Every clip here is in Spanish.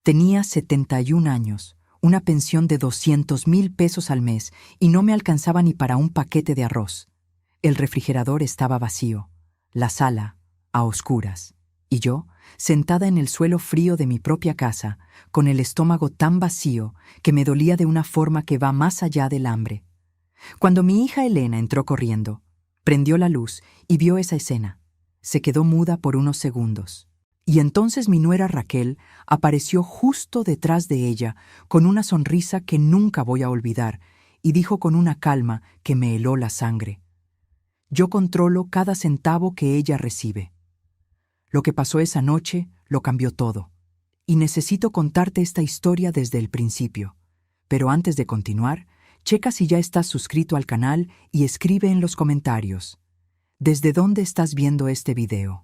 Tenía 71 años, una pensión de 200,000 pesos al mes y no me alcanzaba ni para un paquete de arroz. El refrigerador estaba vacío, la sala a oscuras, y yo, sentada en el suelo frío de mi propia casa, con el estómago tan vacío que me dolía de una forma que va más allá del hambre. Cuando mi hija Elena entró corriendo, prendió la luz y vio esa escena. Se quedó muda por unos segundos. Y entonces mi nuera Raquel apareció justo detrás de ella, con una sonrisa que nunca voy a olvidar, y dijo con una calma que me heló la sangre: «Yo controlo cada centavo que ella recibe. Lo que pasó esa noche lo cambió todo, y necesito contarte esta historia desde el principio. Pero antes de continuar, checa si ya estás suscrito al canal y escribe en los comentarios ¿desde dónde estás viendo este video?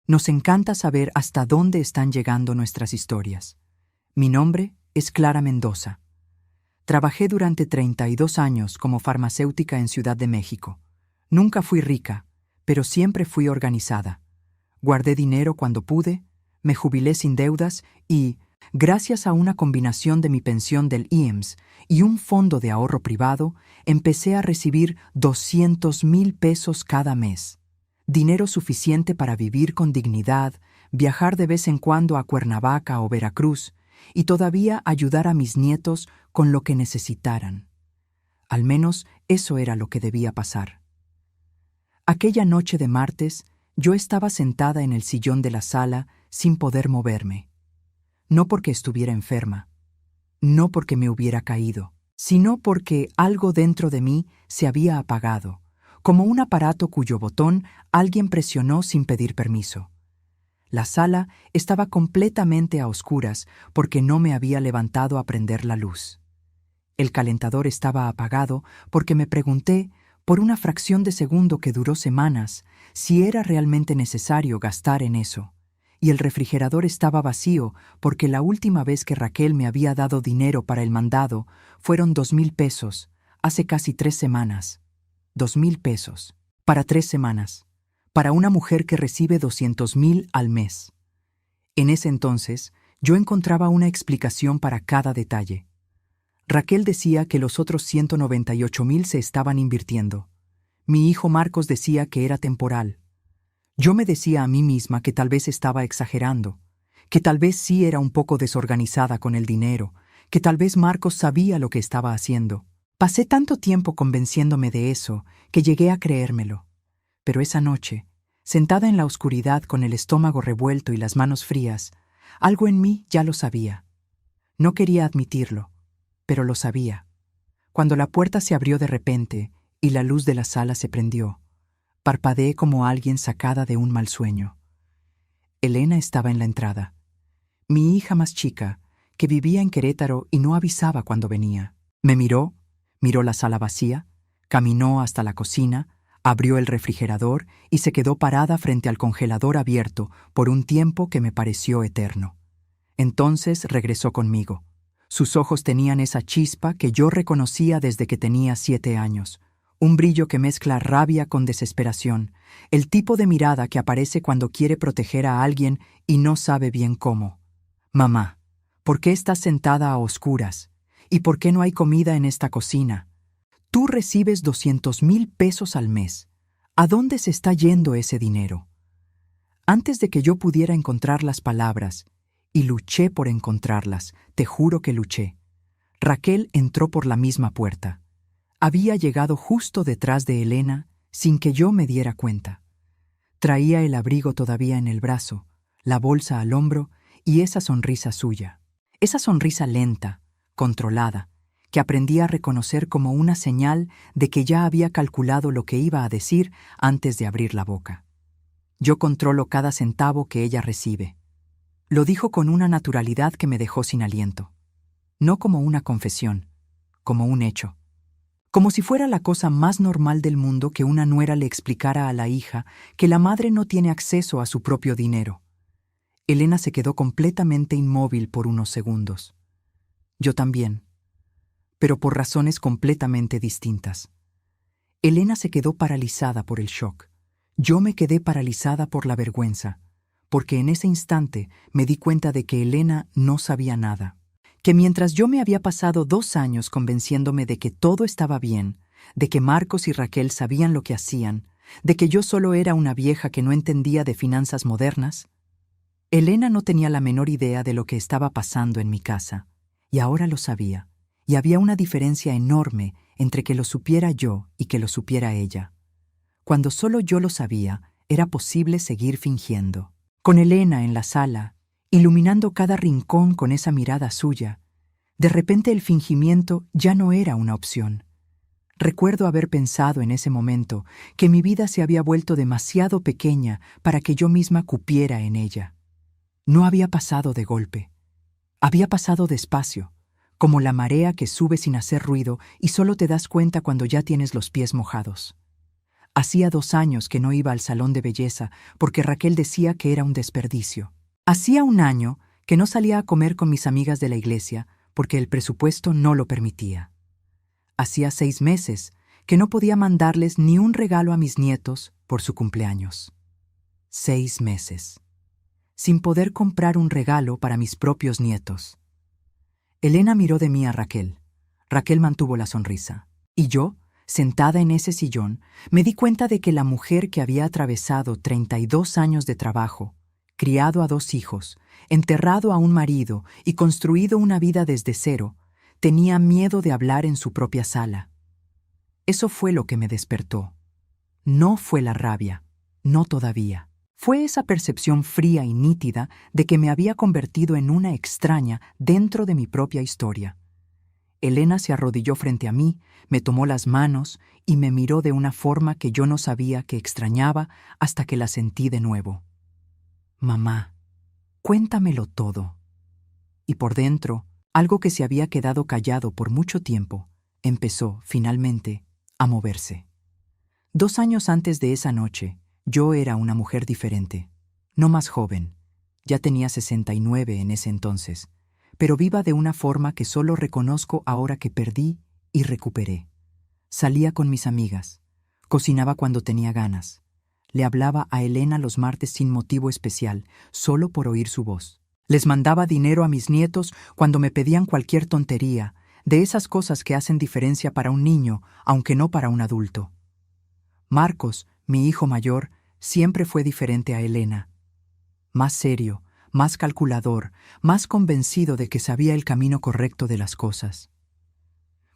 Nos encanta saber hasta dónde están llegando nuestras historias. Mi nombre es Clara Mendoza. Trabajé durante 32 años como farmacéutica en Ciudad de México. Nunca fui rica, pero siempre fui organizada. Guardé dinero cuando pude, me jubilé sin deudas y, gracias a una combinación de mi pensión del IEMSS y un fondo de ahorro privado, empecé a recibir 200,000 pesos cada mes. Dinero suficiente para vivir con dignidad, viajar de vez en cuando a Cuernavaca o Veracruz y todavía ayudar a mis nietos con lo que necesitaran. Al menos eso era lo que debía pasar. Aquella noche de martes, yo estaba sentada en el sillón de la sala sin poder moverme. No porque estuviera enferma, no porque me hubiera caído, sino porque algo dentro de mí se había apagado, como un aparato cuyo botón alguien presionó sin pedir permiso. La sala estaba completamente a oscuras porque no me había levantado a prender la luz. El calentador estaba apagado porque me pregunté, por una fracción de segundo que duró semanas, si era realmente necesario gastar en eso. Y el refrigerador estaba vacío porque la última vez que Raquel me había dado dinero para el mandado fueron 2,000 pesos, hace casi 3 semanas. 2,000 pesos, para 3 semanas, para una mujer que recibe 200,000 al mes. En ese entonces, yo encontraba una explicación para cada detalle. Raquel decía que los otros 198,000 se estaban invirtiendo. Mi hijo Marcos decía que era temporal. Yo me decía a mí misma que tal vez estaba exagerando, que tal vez sí era un poco desorganizada con el dinero, que tal vez Marcos sabía lo que estaba haciendo. Pasé tanto tiempo convenciéndome de eso que llegué a creérmelo. Pero esa noche, sentada en la oscuridad con el estómago revuelto y las manos frías, algo en mí ya lo sabía. No quería admitirlo, pero lo sabía. Cuando la puerta se abrió de repente y la luz de la sala se prendió, parpadeé como alguien sacada de un mal sueño. Elena estaba en la entrada. Mi hija más chica, que vivía en Querétaro y no avisaba cuando venía. Me miró la sala vacía, caminó hasta la cocina, abrió el refrigerador y se quedó parada frente al congelador abierto por un tiempo que me pareció eterno. Entonces regresó conmigo. Sus ojos tenían esa chispa que yo reconocía desde que tenía 7 años. Un brillo que mezcla rabia con desesperación, el tipo de mirada que aparece cuando quiere proteger a alguien y no sabe bien cómo. «Mamá, ¿por qué estás sentada a oscuras? ¿Y por qué no hay comida en esta cocina? Tú recibes 200,000 pesos al mes. ¿A dónde se está yendo ese dinero?» Antes de que yo pudiera encontrar las palabras, y luché por encontrarlas, te juro que luché, Raquel entró por la misma puerta. Había llegado justo detrás de Elena sin que yo me diera cuenta. Traía el abrigo todavía en el brazo, la bolsa al hombro y esa sonrisa suya. Esa sonrisa lenta, controlada, que aprendí a reconocer como una señal de que ya había calculado lo que iba a decir antes de abrir la boca. Yo controlo cada centavo que ella recibe. Lo dijo con una naturalidad que me dejó sin aliento. No como una confesión, como un hecho. Como si fuera la cosa más normal del mundo que una nuera le explicara a la hija que la madre no tiene acceso a su propio dinero. Elena se quedó completamente inmóvil por unos segundos. Yo también, pero por razones completamente distintas. Elena se quedó paralizada por el shock. Yo me quedé paralizada por la vergüenza, porque en ese instante me di cuenta de que Elena no sabía nada. Que mientras yo me había pasado 2 años convenciéndome de que todo estaba bien, de que Marcos y Raquel sabían lo que hacían, de que yo solo era una vieja que no entendía de finanzas modernas, Elena no tenía la menor idea de lo que estaba pasando en mi casa, y ahora lo sabía, y había una diferencia enorme entre que lo supiera yo y que lo supiera ella. Cuando solo yo lo sabía, era posible seguir fingiendo. Con Elena en la sala, iluminando cada rincón con esa mirada suya, de repente el fingimiento ya no era una opción. Recuerdo haber pensado en ese momento que mi vida se había vuelto demasiado pequeña para que yo misma cupiera en ella. No había pasado de golpe. Había pasado despacio, como la marea que sube sin hacer ruido y solo te das cuenta cuando ya tienes los pies mojados. Hacía 2 años que no iba al salón de belleza porque Raquel decía que era un desperdicio. Hacía 1 año que no salía a comer con mis amigas de la iglesia porque el presupuesto no lo permitía. Hacía 6 meses que no podía mandarles ni un regalo a mis nietos por su cumpleaños. 6 meses. Sin poder comprar un regalo para mis propios nietos. Elena miró de mí a Raquel. Raquel mantuvo la sonrisa. Y yo, sentada en ese sillón, me di cuenta de que la mujer que había atravesado 32 años de trabajo, criado a 2 hijos, enterrado a un marido y construido una vida desde cero, tenía miedo de hablar en su propia sala. Eso fue lo que me despertó. No fue la rabia, no todavía. Fue esa percepción fría y nítida de que me había convertido en una extraña dentro de mi propia historia. Elena se arrodilló frente a mí, me tomó las manos y me miró de una forma que yo no sabía que extrañaba hasta que la sentí de nuevo. Mamá, cuéntamelo todo. Y por dentro, algo que se había quedado callado por mucho tiempo, empezó, finalmente, a moverse. 2 años antes de esa noche, yo era una mujer diferente, no más joven, ya tenía 69 en ese entonces, pero viva de una forma que solo reconozco ahora que perdí y recuperé. Salía con mis amigas, cocinaba cuando tenía ganas, le hablaba a Elena los martes sin motivo especial, solo por oír su voz. Les mandaba dinero a mis nietos cuando me pedían cualquier tontería, de esas cosas que hacen diferencia para un niño, aunque no para un adulto. Marcos, mi hijo mayor, siempre fue diferente a Elena. Más serio, más calculador, más convencido de que sabía el camino correcto de las cosas.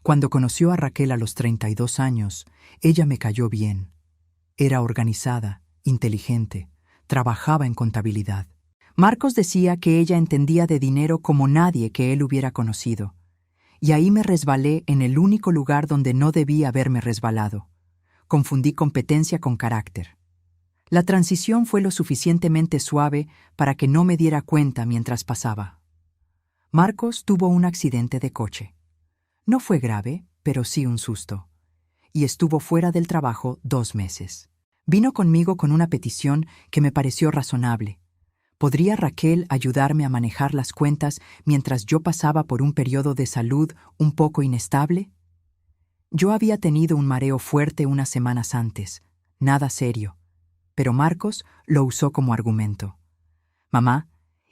Cuando conoció a Raquel a los 32 años, ella me cayó bien. Era organizada, inteligente, trabajaba en contabilidad. Marcos decía que ella entendía de dinero como nadie que él hubiera conocido. Y ahí me resbalé en el único lugar donde no debía haberme resbalado. Confundí competencia con carácter. La transición fue lo suficientemente suave para que no me diera cuenta mientras pasaba. Marcos tuvo un accidente de coche. No fue grave, pero sí un susto. Y estuvo fuera del trabajo 2 meses. Vino conmigo con una petición que me pareció razonable. ¿Podría Raquel ayudarme a manejar las cuentas mientras yo pasaba por un periodo de salud un poco inestable? Yo había tenido un mareo fuerte unas semanas antes, nada serio, pero Marcos lo usó como argumento. Mamá,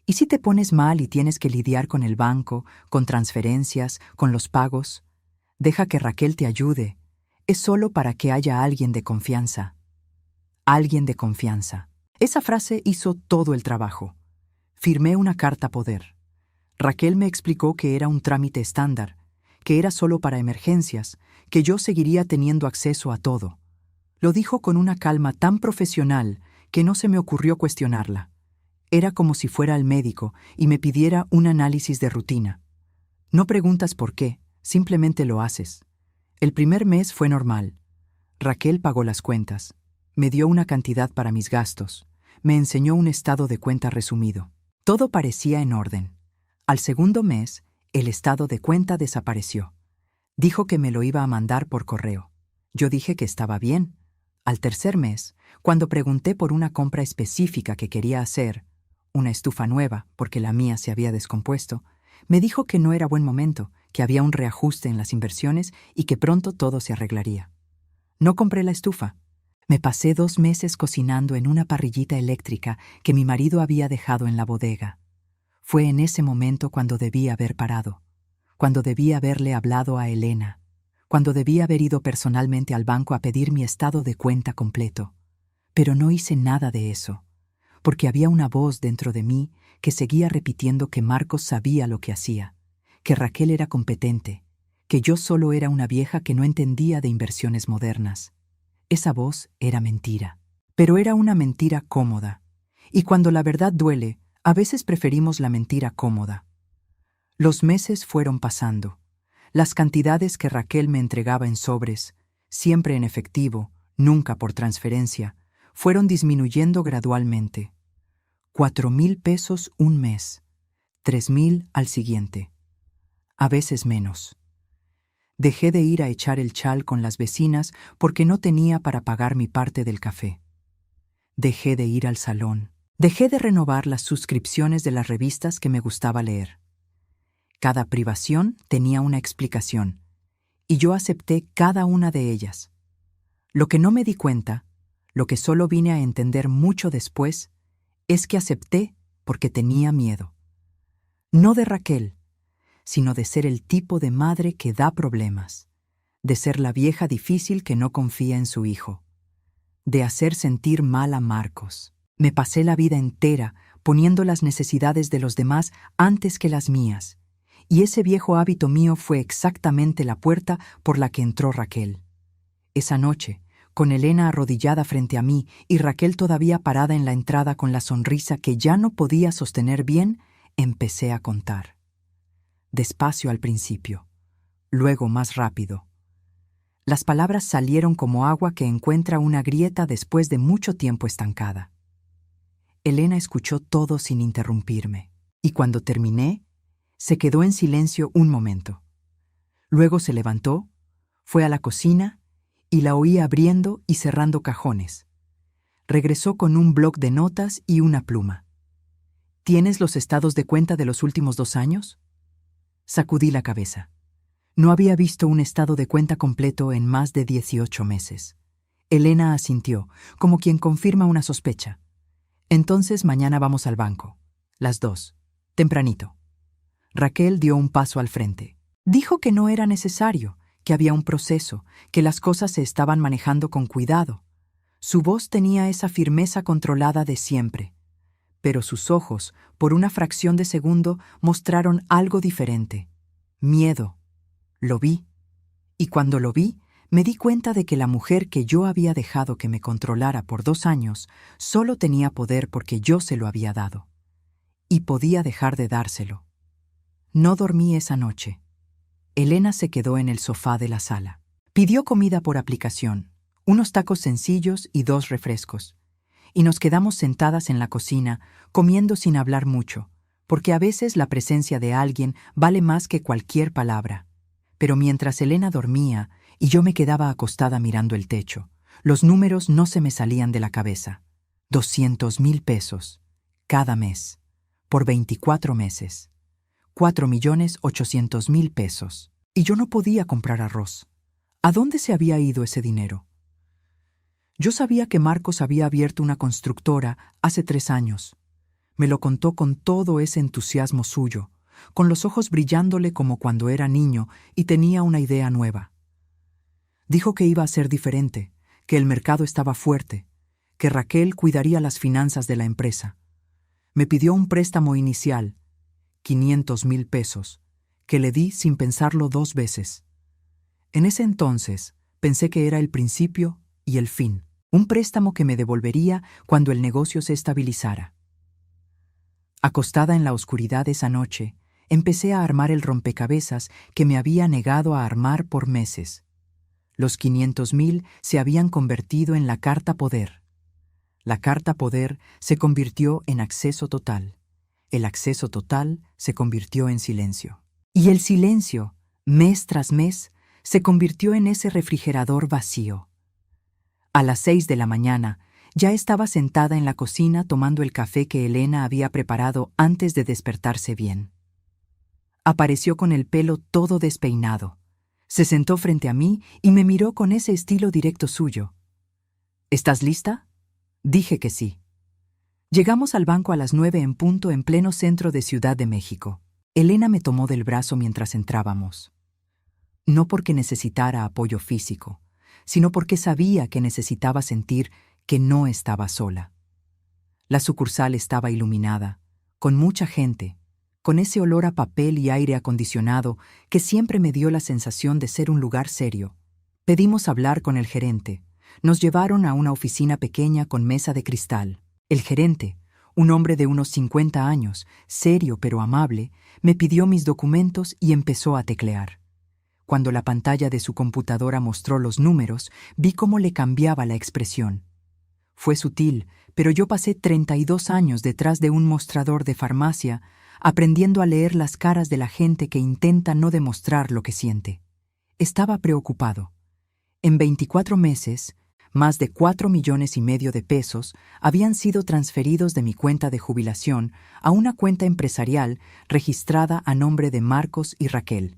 ¿y si te pones mal y tienes que lidiar con el banco, con transferencias, con los pagos? Deja que Raquel te ayude. Es solo para que haya alguien de confianza. Alguien de confianza. Esa frase hizo todo el trabajo. Firmé una carta poder. Raquel me explicó que era un trámite estándar, que era solo para emergencias, que yo seguiría teniendo acceso a todo. Lo dijo con una calma tan profesional que no se me ocurrió cuestionarla. Era como si fuera al médico y me pidiera un análisis de rutina. No preguntas por qué, simplemente lo haces. El primer mes fue normal. Raquel pagó las cuentas. Me dio una cantidad para mis gastos. Me enseñó un estado de cuenta resumido. Todo parecía en orden. Al segundo mes, el estado de cuenta desapareció. Dijo que me lo iba a mandar por correo. Yo dije que estaba bien. Al tercer mes, cuando pregunté por una compra específica que quería hacer, una estufa nueva porque la mía se había descompuesto, me dijo que no era buen momento, que había un reajuste en las inversiones y que pronto todo se arreglaría. No compré la estufa. Me pasé 2 meses cocinando en una parrillita eléctrica que mi marido había dejado en la bodega. Fue en ese momento cuando debí haber parado, cuando debí haberle hablado a Elena, cuando debí haber ido personalmente al banco a pedir mi estado de cuenta completo. Pero no hice nada de eso, porque había una voz dentro de mí que seguía repitiendo que Marcos sabía lo que hacía, que Raquel era competente, que yo solo era una vieja que no entendía de inversiones modernas. Esa voz era mentira, pero era una mentira cómoda, y cuando la verdad duele, a veces preferimos la mentira cómoda. Los meses fueron pasando. Las cantidades que Raquel me entregaba en sobres, siempre en efectivo, nunca por transferencia, fueron disminuyendo gradualmente. 4,000 pesos un mes, 3,000 al siguiente. A veces menos. Dejé de ir a echar el chal con las vecinas porque no tenía para pagar mi parte del café. Dejé de ir al salón. Dejé de renovar las suscripciones de las revistas que me gustaba leer. Cada privación tenía una explicación, y yo acepté cada una de ellas. Lo que no me di cuenta, lo que solo vine a entender mucho después, es que acepté porque tenía miedo. No de Raquel, sino de ser el tipo de madre que da problemas, de ser la vieja difícil que no confía en su hijo, de hacer sentir mal a Marcos. Me pasé la vida entera poniendo las necesidades de los demás antes que las mías, y ese viejo hábito mío fue exactamente la puerta por la que entró Raquel. Esa noche, con Elena arrodillada frente a mí y Raquel todavía parada en la entrada con la sonrisa que ya no podía sostener bien, empecé a contar. Despacio al principio, luego más rápido. Las palabras salieron como agua que encuentra una grieta después de mucho tiempo estancada. Elena escuchó todo sin interrumpirme, y cuando terminé, se quedó en silencio un momento. Luego se levantó, fue a la cocina y la oí abriendo y cerrando cajones. Regresó con un bloc de notas y una pluma. ¿Tienes los estados de cuenta de los últimos 2 años? Sacudí la cabeza. No había visto un estado de cuenta completo en más de 18 meses. Elena asintió, como quien confirma una sospecha. Entonces mañana vamos al banco. Las 2. Tempranito. Raquel dio un paso al frente. Dijo que no era necesario, que había un proceso, que las cosas se estaban manejando con cuidado. Su voz tenía esa firmeza controlada de siempre. Pero sus ojos, por una fracción de segundo, mostraron algo diferente. Miedo. Lo vi. Y cuando lo vi, me di cuenta de que la mujer que yo había dejado que me controlara por 2 años solo tenía poder porque yo se lo había dado. Y podía dejar de dárselo. No dormí esa noche. Elena se quedó en el sofá de la sala. Pidió comida por aplicación, unos tacos sencillos y 2 refrescos. Y nos quedamos sentadas en la cocina, comiendo sin hablar mucho, porque a veces la presencia de alguien vale más que cualquier palabra. Pero mientras Elena dormía y yo me quedaba acostada mirando el techo, los números no se me salían de la cabeza. 200,000 pesos, cada mes, por 24 meses. 4,800,000 pesos. Y yo no podía comprar arroz. ¿A dónde se había ido ese dinero? Yo sabía que Marcos había abierto una constructora hace 3 años. Me lo contó con todo ese entusiasmo suyo, con los ojos brillándole como cuando era niño y tenía una idea nueva. Dijo que iba a ser diferente, que el mercado estaba fuerte, que Raquel cuidaría las finanzas de la empresa. Me pidió un préstamo inicial, 500,000 pesos, que le di sin pensarlo 2 veces. En ese entonces pensé que era el principio y el fin, un préstamo que me devolvería cuando el negocio se estabilizara. Acostada en la oscuridad esa noche, empecé a armar el rompecabezas que me había negado a armar por meses. Los 500,000 se habían convertido en la carta poder. La carta poder se convirtió en acceso total. El acceso total se convirtió en silencio. Y el silencio, mes tras mes, se convirtió en ese refrigerador vacío. A las 6 de la mañana, ya estaba sentada en la cocina tomando el café que Elena había preparado antes de despertarse bien. Apareció con el pelo todo despeinado. Se sentó frente a mí y me miró con ese estilo directo suyo. ¿Estás lista? Dije que sí. Llegamos al banco a las 9 en punto en pleno centro de Ciudad de México. Elena me tomó del brazo mientras entrábamos. No porque necesitara apoyo físico, sino porque sabía que necesitaba sentir que no estaba sola. La sucursal estaba iluminada, con mucha gente, con ese olor a papel y aire acondicionado que siempre me dio la sensación de ser un lugar serio. Pedimos hablar con el gerente. Nos llevaron a una oficina pequeña con mesa de cristal. El gerente, un hombre de unos 50 años, serio pero amable, me pidió mis documentos y empezó a teclear. Cuando la pantalla de su computadora mostró los números, vi cómo le cambiaba la expresión. Fue sutil, pero yo pasé 32 años detrás de un mostrador de farmacia, aprendiendo a leer las caras de la gente que intenta no demostrar lo que siente. Estaba preocupado. En 24 meses, más de 4,5 millones de pesos habían sido transferidos de mi cuenta de jubilación a una cuenta empresarial registrada a nombre de Marcos y Raquel.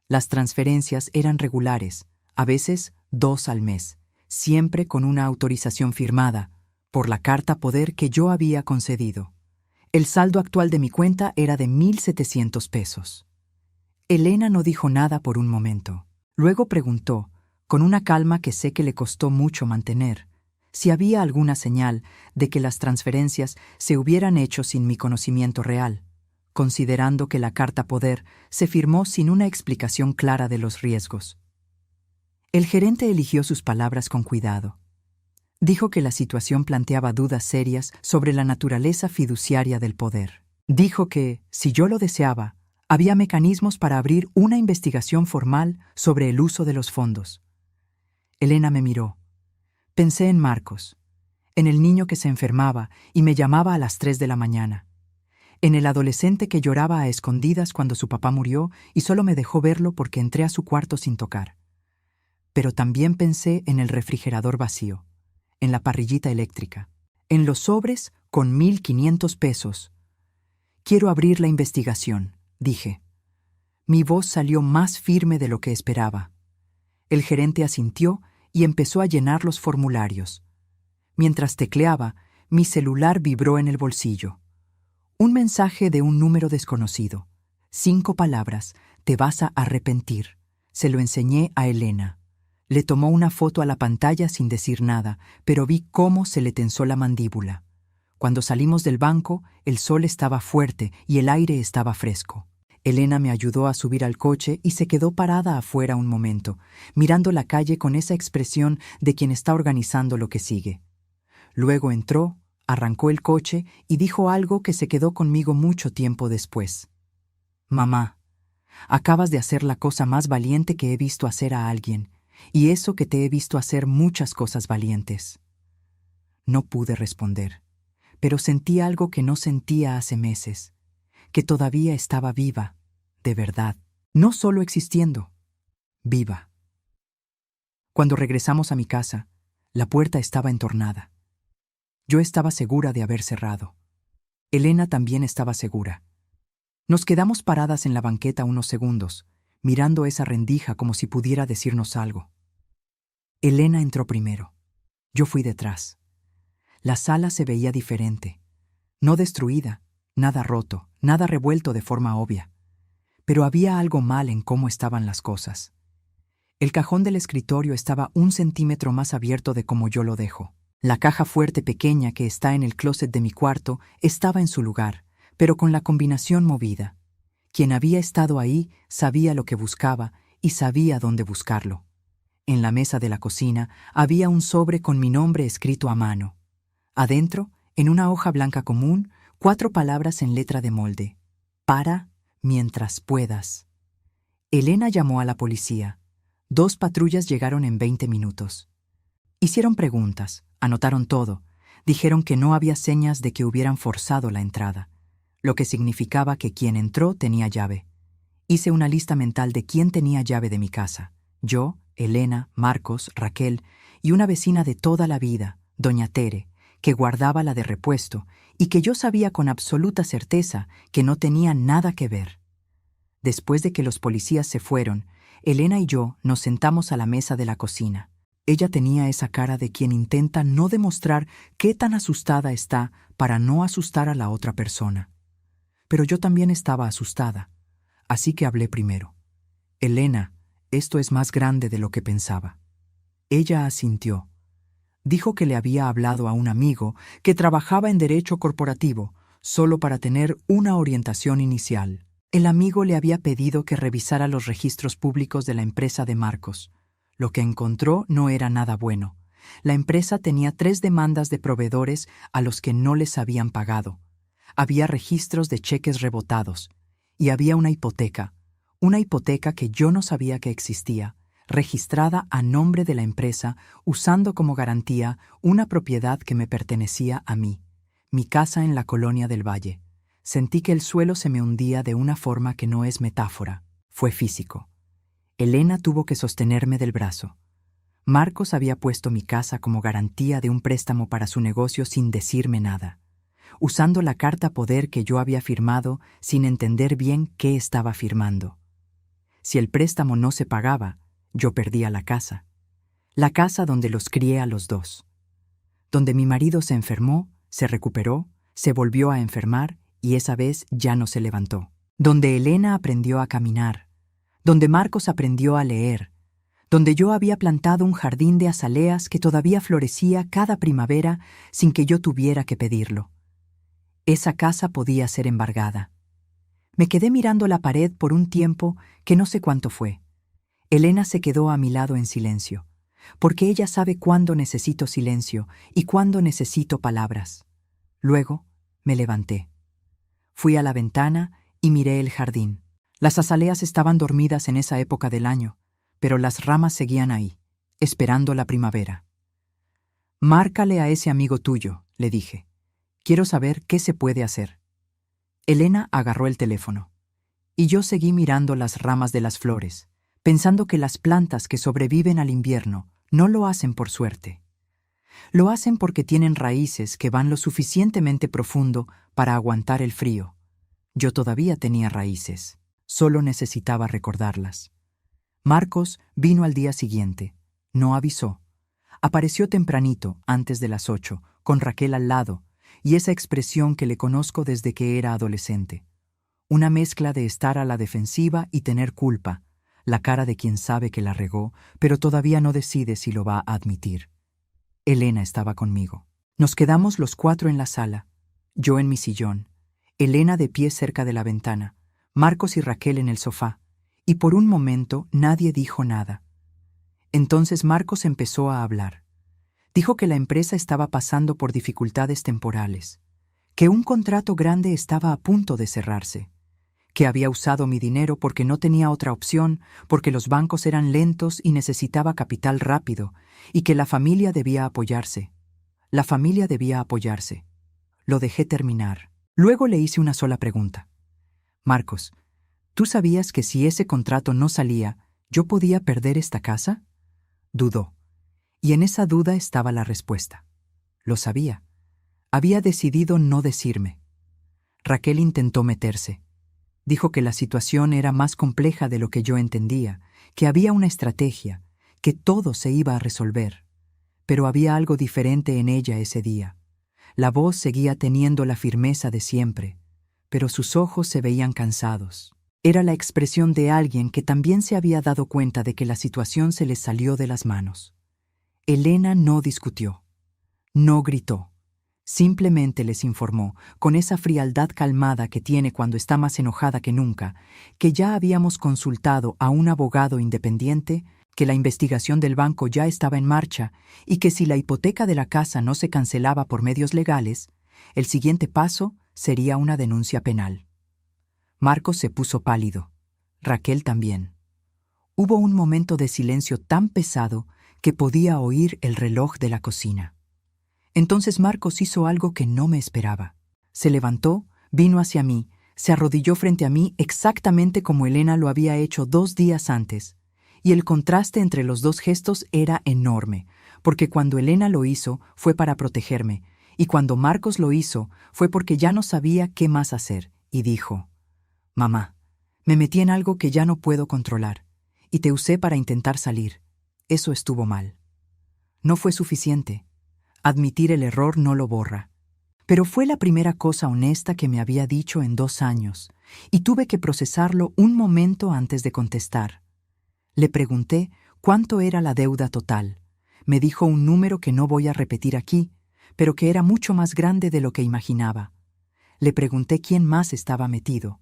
Las transferencias eran regulares, a veces 2 al mes, siempre con una autorización firmada, por la carta poder que yo había concedido. El saldo actual de mi cuenta era de 1,700 pesos. Elena no dijo nada por un momento. Luego preguntó, con una calma que sé que le costó mucho mantener, si había alguna señal de que las transferencias se hubieran hecho sin mi conocimiento real, considerando que la carta poder se firmó sin una explicación clara de los riesgos. El gerente eligió sus palabras con cuidado. Dijo que la situación planteaba dudas serias sobre la naturaleza fiduciaria del poder. Dijo que, si yo lo deseaba, había mecanismos para abrir una investigación formal sobre el uso de los fondos. Elena me miró. Pensé en Marcos, en el niño que se enfermaba y me llamaba a las 3 de la mañana, en el adolescente que lloraba a escondidas cuando su papá murió y solo me dejó verlo porque entré a su cuarto sin tocar. Pero también pensé en el refrigerador vacío, en la parrillita eléctrica, en los sobres con 1,500 pesos. Quiero abrir la investigación, dije. Mi voz salió más firme de lo que esperaba. El gerente asintió y empezó a llenar los formularios. Mientras tecleaba, mi celular vibró en el bolsillo. Un mensaje de un número desconocido. 5 palabras, te vas a arrepentir. Se lo enseñé a Elena. Le tomó una foto a la pantalla sin decir nada, pero vi cómo se le tensó la mandíbula. Cuando salimos del banco, el sol estaba fuerte y el aire estaba fresco. Elena me ayudó a subir al coche y se quedó parada afuera un momento, mirando la calle con esa expresión de quien está organizando lo que sigue. Luego entró, arrancó el coche y dijo algo que se quedó conmigo mucho tiempo después. Mamá, acabas de hacer la cosa más valiente que he visto hacer a alguien, y eso que te he visto hacer muchas cosas valientes. No pude responder, pero sentí algo que no sentía hace meses, que todavía estaba viva, de verdad, no solo existiendo, viva. Cuando regresamos a mi casa, la puerta estaba entornada. Yo estaba segura de haber cerrado. Elena también estaba segura. Nos quedamos paradas en la banqueta unos segundos, mirando esa rendija como si pudiera decirnos algo. Elena entró primero. Yo fui detrás. La sala se veía diferente, no destruida, nada roto, nada revuelto de forma obvia. Pero había algo mal en cómo estaban las cosas. El cajón del escritorio estaba 1 centímetro más abierto de como yo lo dejo. La caja fuerte pequeña que está en el closet de mi cuarto estaba en su lugar, pero con la combinación movida. Quien había estado ahí sabía lo que buscaba y sabía dónde buscarlo. En la mesa de la cocina había un sobre con mi nombre escrito a mano. Adentro, en una hoja blanca común, 4 palabras en letra de molde. Para, mientras puedas. Elena llamó a la policía. 2 patrullas llegaron en 20 minutos. Hicieron preguntas, anotaron todo. Dijeron que no había señas de que hubieran forzado la entrada, lo que significaba que quien entró tenía llave. Hice una lista mental de quién tenía llave de mi casa. Yo, Elena, Marcos, Raquel y una vecina de toda la vida, doña Tere, que guardaba la de repuesto y que yo sabía con absoluta certeza que no tenía nada que ver. Después de que los policías se fueron, Elena y yo nos sentamos a la mesa de la cocina. Ella tenía esa cara de quien intenta no demostrar qué tan asustada está para no asustar a la otra persona. Pero yo también estaba asustada, así que hablé primero. Elena, esto es más grande de lo que pensaba. Ella asintió. Dijo que le había hablado a un amigo que trabajaba en derecho corporativo, solo para tener una orientación inicial. El amigo le había pedido que revisara los registros públicos de la empresa de Marcos. Lo que encontró no era nada bueno. La empresa tenía 3 demandas de proveedores a los que no les habían pagado. Había registros de cheques rebotados. Y había una hipoteca que yo no sabía que existía, registrada a nombre de la empresa, usando como garantía una propiedad que me pertenecía a mí, mi casa en la colonia del Valle. Sentí que el suelo se me hundía de una forma que no es metáfora, fue físico. Elena tuvo que sostenerme del brazo. Marcos había puesto mi casa como garantía de un préstamo para su negocio sin decirme nada, usando la carta poder que yo había firmado sin entender bien qué estaba firmando. Si el préstamo no se pagaba, yo perdía la casa donde los crié a los dos, donde mi marido se enfermó, se recuperó, se volvió a enfermar y esa vez ya no se levantó, donde Elena aprendió a caminar, donde Marcos aprendió a leer, donde yo había plantado un jardín de azaleas que todavía florecía cada primavera sin que yo tuviera que pedirlo. Esa casa podía ser embargada. Me quedé mirando la pared por un tiempo que no sé cuánto fue. Elena se quedó a mi lado en silencio, porque ella sabe cuándo necesito silencio y cuándo necesito palabras. Luego me levanté. Fui a la ventana y miré el jardín. Las azaleas estaban dormidas en esa época del año, pero las ramas seguían ahí, esperando la primavera. «Márcale a ese amigo tuyo», le dije. «Quiero saber qué se puede hacer». Elena agarró el teléfono, y yo seguí mirando las ramas de las flores, pensando que las plantas que sobreviven al invierno no lo hacen por suerte. Lo hacen porque tienen raíces que van lo suficientemente profundo para aguantar el frío. Yo todavía tenía raíces, solo necesitaba recordarlas. Marcos vino al día siguiente, no avisó. Apareció tempranito, antes de las 8, con Raquel al lado, y esa expresión que le conozco desde que era adolescente. Una mezcla de estar a la defensiva y tener culpa, la cara de quien sabe que la regó, pero todavía no decide si lo va a admitir. Elena estaba conmigo. Nos quedamos los 4 en la sala, yo en mi sillón, Elena de pie cerca de la ventana, Marcos y Raquel en el sofá, y por un momento nadie dijo nada. Entonces Marcos empezó a hablar. Dijo que la empresa estaba pasando por dificultades temporales, que un contrato grande estaba a punto de cerrarse, que había usado mi dinero porque no tenía otra opción, porque los bancos eran lentos y necesitaba capital rápido, y que la familia debía apoyarse. La familia debía apoyarse. Lo dejé terminar. Luego le hice una sola pregunta. «Marcos, ¿tú sabías que si ese contrato no salía, yo podía perder esta casa?» Dudó. Y en esa duda estaba la respuesta. Lo sabía. Había decidido no decirme. Raquel intentó meterse. Dijo que la situación era más compleja de lo que yo entendía, que había una estrategia, que todo se iba a resolver. Pero había algo diferente en ella ese día. La voz seguía teniendo la firmeza de siempre, pero sus ojos se veían cansados. Era la expresión de alguien que también se había dado cuenta de que la situación se les salió de las manos. Elena no discutió, no gritó. Simplemente les informó, con esa frialdad calmada que tiene cuando está más enojada que nunca, que ya habíamos consultado a un abogado independiente, que la investigación del banco ya estaba en marcha y que si la hipoteca de la casa no se cancelaba por medios legales, el siguiente paso sería una denuncia penal. Marcos se puso pálido. Raquel también. Hubo un momento de silencio tan pesado que podía oír el reloj de la cocina. Entonces Marcos hizo algo que no me esperaba. Se levantó, vino hacia mí, se arrodilló frente a mí exactamente como Elena lo había hecho 2 días antes, y el contraste entre los dos gestos era enorme, porque cuando Elena lo hizo fue para protegerme, y cuando Marcos lo hizo fue porque ya no sabía qué más hacer, y dijo: «Mamá, me metí en algo que ya no puedo controlar, y te usé para intentar salir. Eso estuvo mal». No fue suficiente. Admitir el error no lo borra. Pero fue la primera cosa honesta que me había dicho en 2 años, y tuve que procesarlo un momento antes de contestar. Le pregunté cuánto era la deuda total. Me dijo un número que no voy a repetir aquí, pero que era mucho más grande de lo que imaginaba. Le pregunté quién más estaba metido,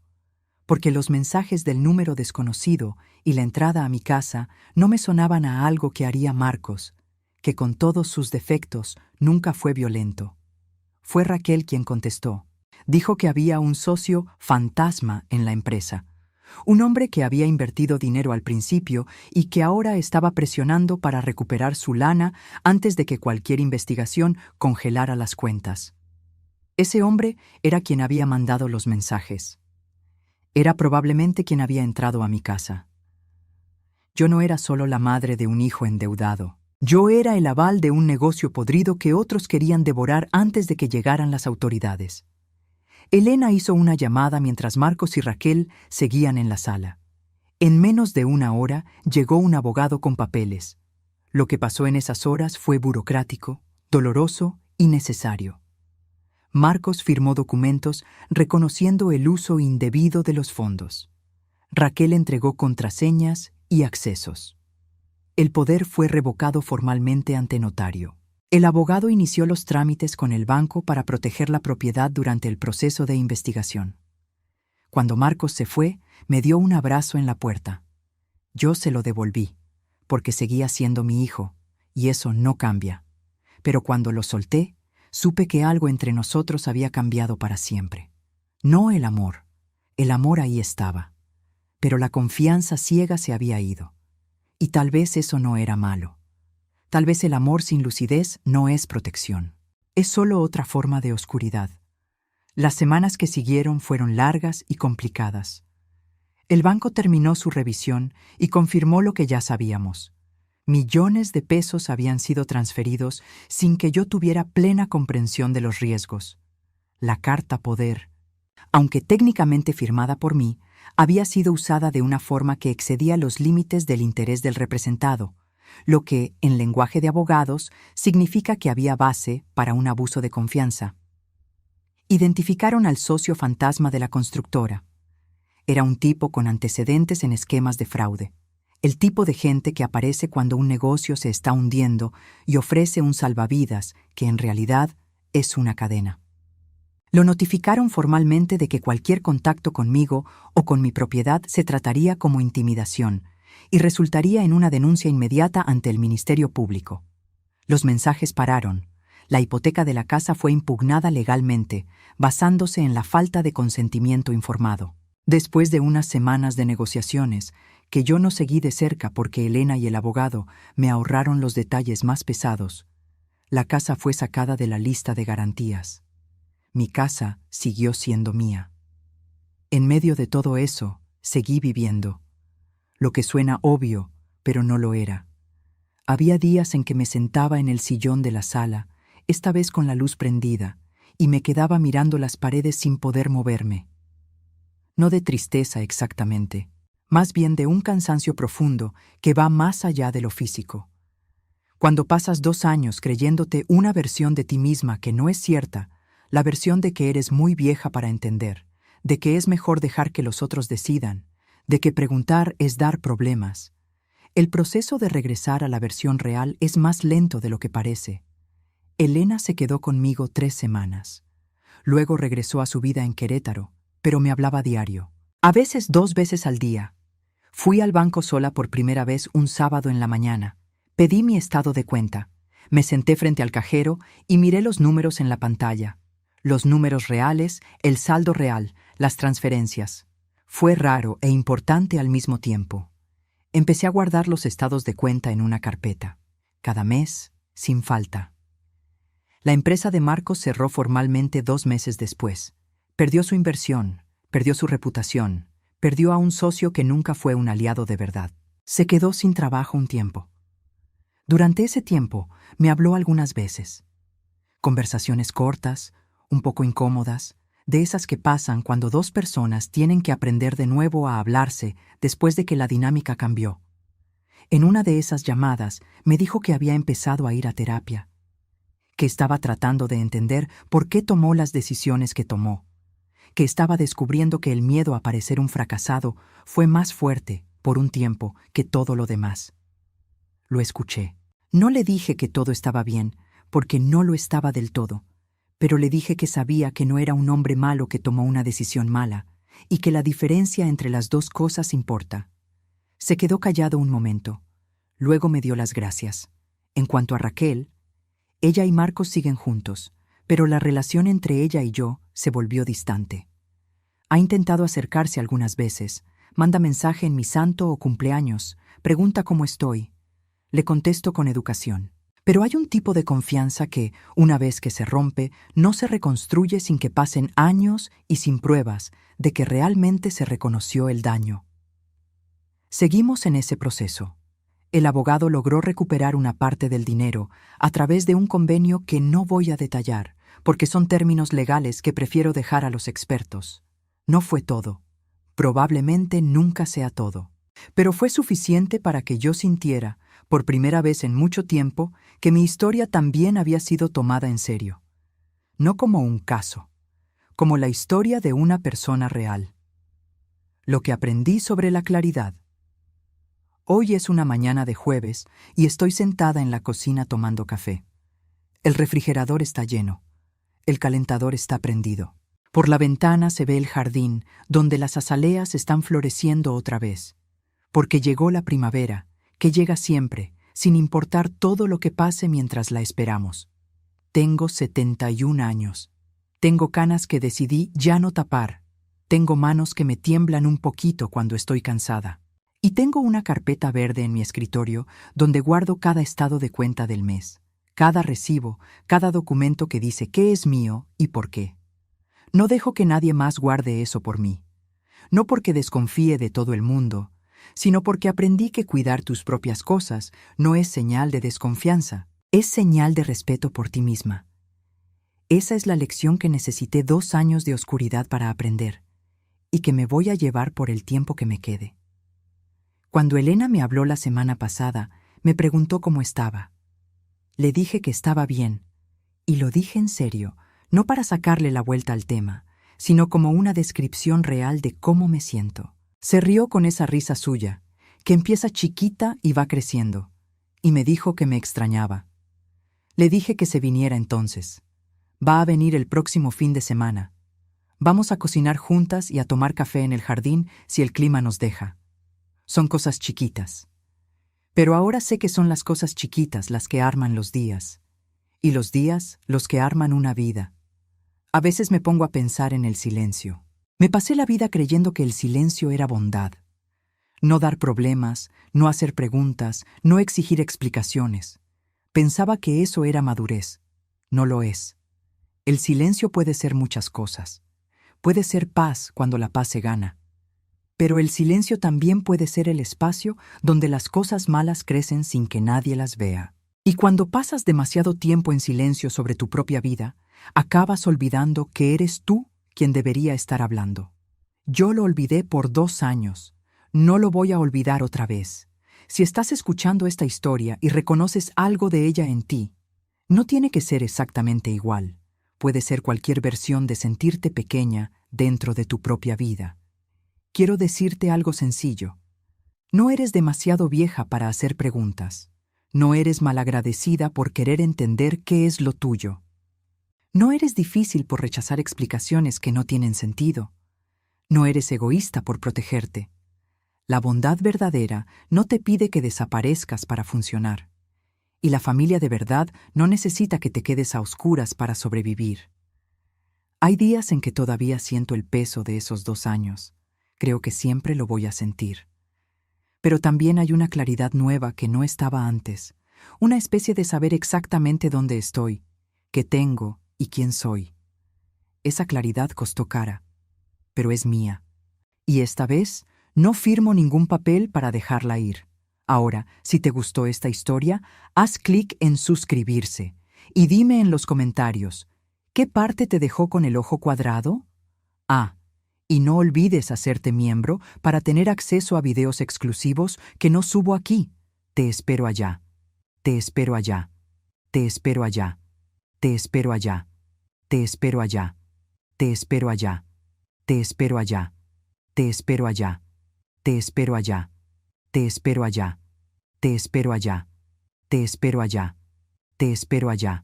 porque los mensajes del número desconocido y la entrada a mi casa no me sonaban a algo que haría Marcos, que con todos sus defectos nunca fue violento. Fue Raquel quien contestó. Dijo que había un socio fantasma en la empresa, un hombre que había invertido dinero al principio y que ahora estaba presionando para recuperar su lana antes de que cualquier investigación congelara las cuentas. Ese hombre era quien había mandado los mensajes. Era probablemente quien había entrado a mi casa. Yo no era solo la madre de un hijo endeudado. Yo era el aval de un negocio podrido que otros querían devorar antes de que llegaran las autoridades. Elena hizo una llamada mientras Marcos y Raquel seguían en la sala. En menos de 1 hora llegó un abogado con papeles. Lo que pasó en esas horas fue burocrático, doloroso y necesario. Marcos firmó documentos reconociendo el uso indebido de los fondos. Raquel entregó contraseñas y accesos. El poder fue revocado formalmente ante notario. El abogado inició los trámites con el banco para proteger la propiedad durante el proceso de investigación. Cuando Marcos se fue, me dio un abrazo en la puerta. Yo se lo devolví, porque seguía siendo mi hijo, y eso no cambia. Pero cuando lo solté, supe que algo entre nosotros había cambiado para siempre. No el amor ahí estaba, pero la confianza ciega se había ido. Y tal vez eso no era malo. Tal vez el amor sin lucidez no es protección. Es solo otra forma de oscuridad. Las semanas que siguieron fueron largas y complicadas. El banco terminó su revisión y confirmó lo que ya sabíamos. Millones de pesos habían sido transferidos sin que yo tuviera plena comprensión de los riesgos. La carta poder, aunque técnicamente firmada por mí, había sido usada de una forma que excedía los límites del interés del representado, lo que, en lenguaje de abogados, significa que había base para un abuso de confianza. Identificaron al socio fantasma de la constructora. Era un tipo con antecedentes en esquemas de fraude. El tipo de gente que aparece cuando un negocio se está hundiendo y ofrece un salvavidas que en realidad es una cadena. Lo notificaron formalmente de que cualquier contacto conmigo o con mi propiedad se trataría como intimidación y resultaría en una denuncia inmediata ante el Ministerio Público. Los mensajes pararon. La hipoteca de la casa fue impugnada legalmente, basándose en la falta de consentimiento informado. Después de unas semanas de negociaciones, que yo no seguí de cerca porque Elena y el abogado me ahorraron los detalles más pesados, la casa fue sacada de la lista de garantías. Mi casa siguió siendo mía. En medio de todo eso, seguí viviendo. Lo que suena obvio, pero no lo era. Había días en que me sentaba en el sillón de la sala, esta vez con la luz prendida, y me quedaba mirando las paredes sin poder moverme. No de tristeza exactamente, más bien de un cansancio profundo que va más allá de lo físico. Cuando pasas 2 años creyéndote una versión de ti misma que no es cierta, la versión de que eres muy vieja para entender, de que es mejor dejar que los otros decidan, de que preguntar es dar problemas. El proceso de regresar a la versión real es más lento de lo que parece. Elena se quedó conmigo 3 semanas. Luego regresó a su vida en Querétaro, pero me hablaba diario. A veces 2 veces al día. Fui al banco sola por primera vez un sábado en la mañana. Pedí mi estado de cuenta. Me senté frente al cajero y miré los números en la pantalla. Los números reales, el saldo real, las transferencias. Fue raro e importante al mismo tiempo. Empecé a guardar los estados de cuenta en una carpeta. Cada mes, sin falta. La empresa de Marcos cerró formalmente 2 meses después. Perdió su inversión, perdió su reputación, perdió a un socio que nunca fue un aliado de verdad. Se quedó sin trabajo un tiempo. Durante ese tiempo, me habló algunas veces. Conversaciones cortas, un poco incómodas, de esas que pasan cuando 2 personas tienen que aprender de nuevo a hablarse después de que la dinámica cambió. En una de esas llamadas me dijo que había empezado a ir a terapia, que estaba tratando de entender por qué tomó las decisiones que tomó, que estaba descubriendo que el miedo a parecer un fracasado fue más fuerte, por un tiempo, que todo lo demás. Lo escuché. No le dije que todo estaba bien, porque no lo estaba del todo, pero le dije que sabía que no era un hombre malo que tomó una decisión mala, y que la diferencia entre las dos cosas importa. Se quedó callado un momento. Luego me dio las gracias. En cuanto a Raquel, ella y Marcos siguen juntos, pero la relación entre ella y yo se volvió distante. Ha intentado acercarse algunas veces, manda mensaje en mi santo o cumpleaños, pregunta cómo estoy. Le contesto con educación. Pero hay un tipo de confianza que, una vez que se rompe, no se reconstruye sin que pasen años y sin pruebas de que realmente se reconoció el daño. Seguimos en ese proceso. El abogado logró recuperar una parte del dinero a través de un convenio que no voy a detallar, porque son términos legales que prefiero dejar a los expertos. No fue todo. Probablemente nunca sea todo. Pero fue suficiente para que yo sintiera, por primera vez en mucho tiempo, que mi historia también había sido tomada en serio. No como un caso, como la historia de una persona real. Lo que aprendí sobre la claridad. Hoy es una mañana de jueves y estoy sentada en la cocina tomando café. El refrigerador está lleno. El calentador está prendido. Por la ventana se ve el jardín, donde las azaleas están floreciendo otra vez. Porque llegó la primavera, que llega siempre, sin importar todo lo que pase mientras la esperamos. Tengo 71 años. Tengo canas que decidí ya no tapar. Tengo manos que me tiemblan un poquito cuando estoy cansada. Y tengo una carpeta verde en mi escritorio donde guardo cada estado de cuenta del mes, cada recibo, cada documento que dice qué es mío y por qué. No dejo que nadie más guarde eso por mí. No porque desconfíe de todo el mundo, sino porque aprendí que cuidar tus propias cosas no es señal de desconfianza, es señal de respeto por ti misma. Esa es la lección que necesité 2 años de oscuridad para aprender, y que me voy a llevar por el tiempo que me quede. Cuando Elena me habló la semana pasada, me preguntó cómo estaba. Le dije que estaba bien, y lo dije en serio, no para sacarle la vuelta al tema, sino como una descripción real de cómo me siento. Se rió con esa risa suya, que empieza chiquita y va creciendo, y me dijo que me extrañaba. Le dije que se viniera entonces. Va a venir el próximo fin de semana. Vamos a cocinar juntas y a tomar café en el jardín si el clima nos deja. Son cosas chiquitas. Pero ahora sé que son las cosas chiquitas las que arman los días, y los días los que arman una vida. A veces me pongo a pensar en el silencio. Me pasé la vida creyendo que el silencio era bondad. No dar problemas, no hacer preguntas, no exigir explicaciones. Pensaba que eso era madurez. No lo es. El silencio puede ser muchas cosas. Puede ser paz cuando la paz se gana. Pero el silencio también puede ser el espacio donde las cosas malas crecen sin que nadie las vea. Y cuando pasas demasiado tiempo en silencio sobre tu propia vida, acabas olvidando que eres tú quien debería estar hablando. Yo lo olvidé por 2 años. No lo voy a olvidar otra vez. Si estás escuchando esta historia y reconoces algo de ella en ti, no tiene que ser exactamente igual. Puede ser cualquier versión de sentirte pequeña dentro de tu propia vida. Quiero decirte algo sencillo. No eres demasiado vieja para hacer preguntas. No eres malagradecida por querer entender qué es lo tuyo. No eres difícil por rechazar explicaciones que no tienen sentido. No eres egoísta por protegerte. La bondad verdadera no te pide que desaparezcas para funcionar. Y la familia de verdad no necesita que te quedes a oscuras para sobrevivir. Hay días en que todavía siento el peso de esos 2 años. Creo que siempre lo voy a sentir. Pero también hay una claridad nueva que no estaba antes, una especie de saber exactamente dónde estoy, qué tengo y quién soy. Esa claridad costó cara, pero es mía. Y esta vez no firmo ningún papel para dejarla ir. Ahora, si te gustó esta historia, haz clic en suscribirse y dime en los comentarios, ¿qué parte te dejó con el ojo cuadrado? Y no olvides hacerte miembro para tener acceso a videos exclusivos que no subo aquí, Te espero allá. Te espero allá. Te espero allá. Te espero allá. Te espero allá. Te espero allá. Te espero allá. Te espero allá. Te espero allá. Te espero allá. Te espero allá. Te espero allá. Te espero allá.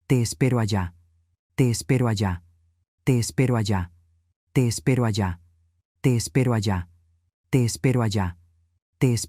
Te espero allá. Te espero allá. Te espero allá. Te espero allá. Te espero allá. Te espero allá. Te espero